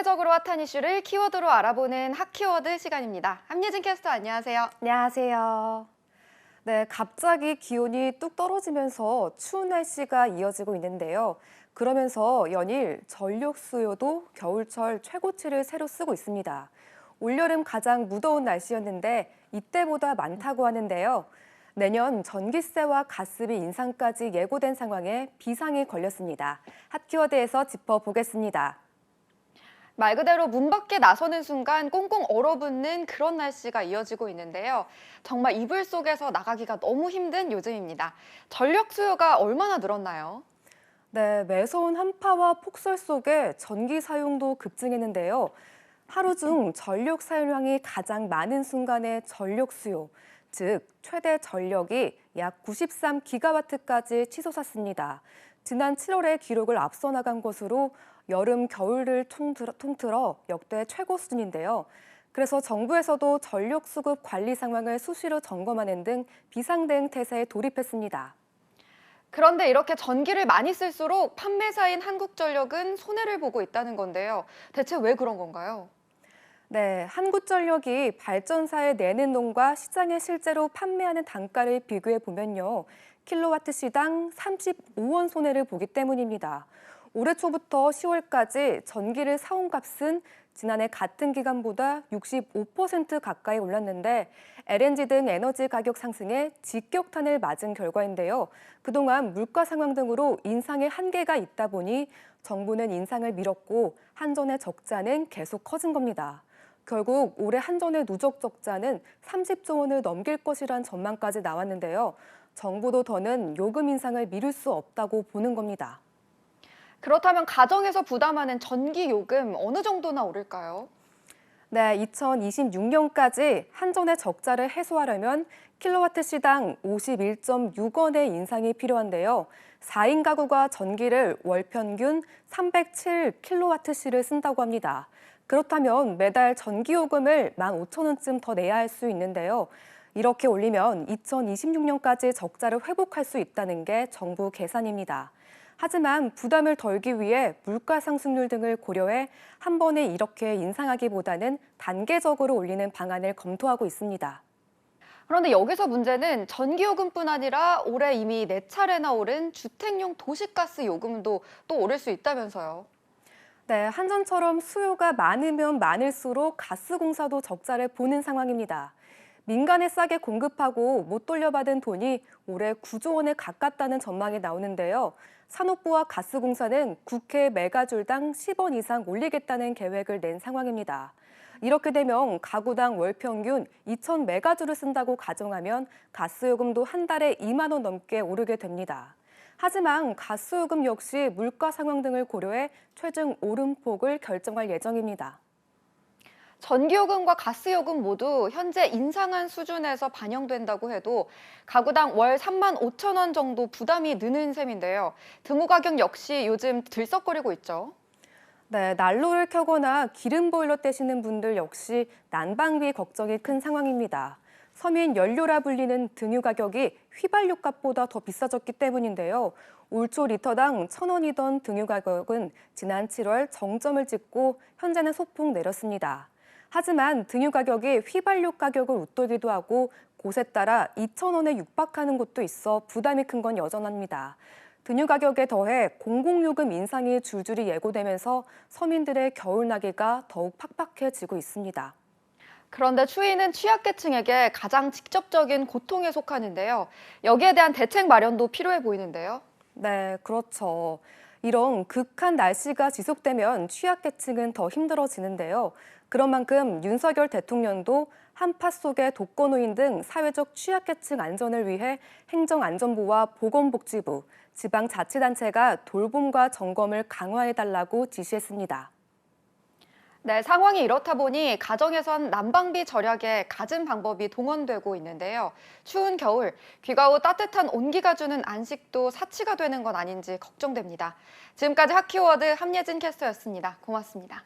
사회적으로 핫한 이슈를 키워드로 알아보는 핫키워드 시간입니다. 함예진 캐스터 안녕하세요. 안녕하세요. 네, 갑자기 기온이 뚝 떨어지면서 추운 날씨가 이어지고 있는데요. 그러면서 연일 전력 수요도 겨울철 최고치를 새로 쓰고 있습니다. 올여름 가장 무더운 날씨였는데 이때보다 많다고 하는데요. 내년 전기세와 가스비 인상까지 예고된 상황에 비상이 걸렸습니다. 핫키워드에서 짚어보겠습니다. 말 그대로 문 밖에 나서는 순간 꽁꽁 얼어붙는 그런 날씨가 이어지고 있는데요. 정말 이불 속에서 나가기가 너무 힘든 요즘입니다. 전력 수요가 얼마나 늘었나요? 네, 매서운 한파와 폭설 속에 전기 사용도 급증했는데요. 하루 중 전력 사용량이 가장 많은 순간의 전력 수요, 즉 최대 전력이 약 93기가와트까지 치솟았습니다. 지난 7월에 기록을 앞서 나간 것으로 여름, 겨울을 통틀어 역대 최고 수준인데요. 그래서 정부에서도 전력 수급 관리 상황을 수시로 점검하는 등 비상대응 태세에 돌입했습니다. 그런데 이렇게 전기를 많이 쓸수록 판매사인 한국전력은 손해를 보고 있다는 건데요. 대체 왜 그런 건가요? 네, 한국전력이 발전사에 내는 돈과 시장에 실제로 판매하는 단가를 비교해 보면요. 킬로와트 시당 35원 손해를 보기 때문입니다. 올해 초부터 10월까지 전기를 사온 값은 지난해 같은 기간보다 65% 가까이 올랐는데 LNG 등 에너지 가격 상승에 직격탄을 맞은 결과인데요. 그동안 물가 상황 등으로 인상의 한계가 있다 보니 정부는 인상을 미뤘고 한전의 적자는 계속 커진 겁니다. 결국 올해 한전의 누적 적자는 30조 원을 넘길 것이란 전망까지 나왔는데요. 정부도 더는 요금 인상을 미룰 수 없다고 보는 겁니다. 그렇다면 가정에서 부담하는 전기 요금 어느 정도나 오를까요? 네, 2026년까지 한전의 적자를 해소하려면 킬로와트 시당 51.6원의 인상이 필요한데요. 4인 가구가 전기를 월 평균 307킬로와트시를 쓴다고 합니다. 그렇다면 매달 전기요금을 15,000원쯤 더 내야 할 수 있는데요. 이렇게 올리면 2026년까지 적자를 회복할 수 있다는 게 정부 계산입니다. 하지만 부담을 덜기 위해 물가 상승률 등을 고려해 한 번에 이렇게 인상하기보다는 단계적으로 올리는 방안을 검토하고 있습니다. 그런데 여기서 문제는 전기요금뿐 아니라 올해 이미 4차례나 오른 주택용 도시가스 요금도 또 오를 수 있다면서요. 네, 한전처럼 수요가 많으면 많을수록 가스공사도 적자를 보는 상황입니다. 민간에 싸게 공급하고 못 돌려받은 돈이 올해 9조 원에 가깝다는 전망이 나오는데요. 산업부와 가스공사는 국회 메가줄당 10원 이상 올리겠다는 계획을 낸 상황입니다. 이렇게 되면 가구당 월 평균 2,000메가줄을 쓴다고 가정하면 가스요금도 한 달에 2만 원 넘게 오르게 됩니다. 하지만 가스요금 역시 물가 상황 등을 고려해 최종 오름폭을 결정할 예정입니다. 전기요금과 가스요금 모두 현재 인상한 수준에서 반영된다고 해도 가구당 월 3만 5천 원 정도 부담이 느는 셈인데요. 등유 가격 역시 요즘 들썩거리고 있죠. 네, 난로를 켜거나 기름 보일러 떼시는 분들 역시 난방비 걱정이 큰 상황입니다. 서민 연료라 불리는 등유 가격이 휘발유 값보다 더 비싸졌기 때문인데요. 올 초 리터당 1,000원이던 등유 가격은 지난 7월 정점을 찍고 현재는 소폭 내렸습니다. 하지만 등유 가격이 휘발유 가격을 웃돌기도 하고 곳에 따라 2,000원에 육박하는 곳도 있어 부담이 큰 건 여전합니다. 등유 가격에 더해 공공요금 인상이 줄줄이 예고되면서 서민들의 겨울나기가 더욱 팍팍해지고 있습니다. 그런데 추위는 취약계층에게 가장 직접적인 고통에 속하는데요. 여기에 대한 대책 마련도 필요해 보이는데요. 네, 그렇죠. 이런 극한 날씨가 지속되면 취약계층은 더 힘들어지는데요. 그런 만큼 윤석열 대통령도 한파 속의 독거노인 등 사회적 취약계층 안전을 위해 행정안전부와 보건복지부, 지방자치단체가 돌봄과 점검을 강화해달라고 지시했습니다. 네, 상황이 이렇다 보니 가정에선 난방비 절약에 갖은 방법이 동원되고 있는데요. 추운 겨울, 귀가 후 따뜻한 온기가 주는 안식도 사치가 되는 건 아닌지 걱정됩니다. 지금까지 핫키워드 함예진 캐스터였습니다. 고맙습니다.